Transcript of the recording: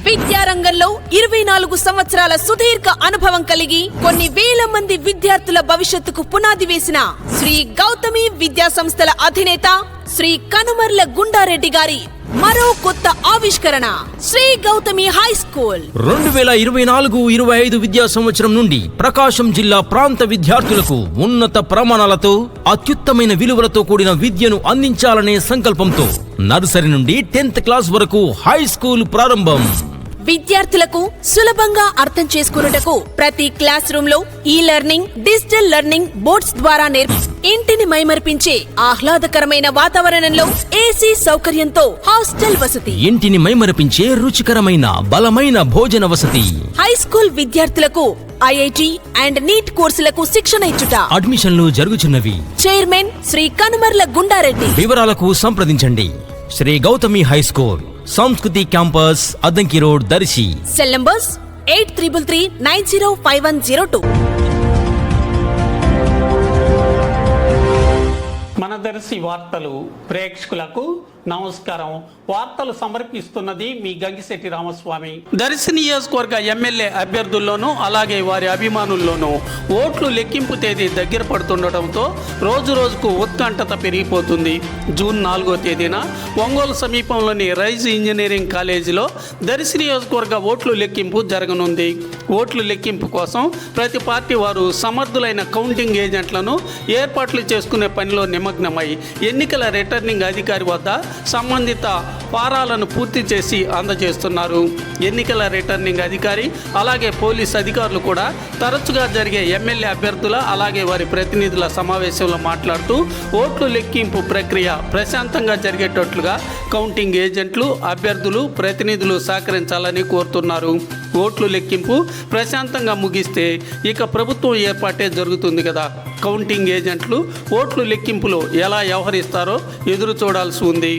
విద్యారంగంలో 24 సంవత్సరాల సుదీర్ఘ అనుభవం కలిగి కొన్ని వేల మంది విద్యార్థుల భవిష్యత్తుకు పునాది వేసిన శ్రీ గౌతమి విద్యా సంస్థల అధినేత శ్రీ కనుమర్ల గుండారెడ్డి గారి మరో కొత్త ఆవిష్కరణ శ్రీ గౌతమి హై స్కూల్ 2024-25 విద్యా సంవత్సరం నుండి ప్రకాశం జిల్లా ప్రాంత విద్యార్థులకు ఉన్నత ప్రమాణాలతో అత్యుత్తమైన విలువలతో కూడిన విద్యను అందించాలనే సంకల్పంతో నర్సరీ నుండి 10th క్లాస్ వరకు హై స్కూల్ ప్రారంభం. విద్యార్థులకు సులభంగా అర్థం చేసుకున్నటకు ప్రతి క్లాస్ రూమ్ లో ఈ లెర్నింగ్, డిజిటల్ లెర్నింగ్ బోర్డ్స్ ద్వారా ఇంటిని మైమర్పించే ఆహ్లాదకరమైన వాతావరణంలో ఏసీ సౌకర్యంతో హాస్టల్ వసతి, ఇంటిని మైమరపించే రుచికరమైన బలమైన భోజన వసతి, హై స్కూల్ విద్యార్థులకు ఐఐటి అండ్ నీట్ కోర్సులకు శిక్షణ ఇచ్చుట, అడ్మిషన్లు జరుగుచున్నవి. చైర్మన్ శ్రీ కనుమర్ల గుండారెడ్డి. వివరాలకు సంప్రదించండి. Shri Gautami high school, Sanskriti campus, Addanki road, Darsi. Cell numbers 8333905102. మన దర్శి వార్తలు ప్రేక్షకులకు నమస్కారం. వార్తలు సమర్పిస్తున్నది మీ గంగిశెట్టి రామస్వామి. దర్శి నియోజకవర్గ ఎమ్మెల్యే అభ్యర్థుల్లోనూ అలాగే వారి అభిమానుల్లోనూ ఓట్లు లెక్కింపు తేదీ దగ్గర పడుతుండటంతో రోజు రోజుకు ఉత్కంఠత పెరిగిపోతుంది. జూన్ 4వ తేదీన ఒంగోలు సమీపంలోని రైజ్ ఇంజనీరింగ్ కాలేజీలో దర్శి నియోజకవర్గ ఓట్లు లెక్కింపు జరగనుంది. ఓట్లు లెక్కింపు కోసం ప్రతి పార్టీ వారు సమర్థులైన కౌంటింగ్ ఏజెంట్లను ఏర్పాట్లు చేసుకునే పనిలో నిమగ్నమై ఎన్నికల రిటర్నింగ్ అధికారి వద్ద సంబంధిత ఫారాలను పూర్తి చేసి అందజేస్తున్నారు. ఎన్నికల రిటర్నింగ్ అధికారి అలాగే పోలీస్ అధికారులు కూడా తరచుగా జరిగే ఎమ్మెల్యే అభ్యర్థుల అలాగే వారి ప్రతినిధుల సమావేశంలో మాట్లాడుతూ ఓట్లు లెక్కింపు ప్రక్రియ ప్రశాంతంగా జరిగేటట్లుగా కౌంటింగ్ ఏజెంట్లు, అభ్యర్థులు, ప్రతినిధులు సహకరించాలని కోరుతున్నారు. ఓట్లు లెక్కింపు ప్రశాంతంగా ముగిస్తే ఇక ప్రభుత్వం ఏర్పాటే జరుగుతుంది కదా. కౌంటింగ్ ఏజెంట్లు ఓట్లు లెక్కింపులో ఎలా వ్యవహరిస్తారో ఎదురు చూడాల్సి ఉంది.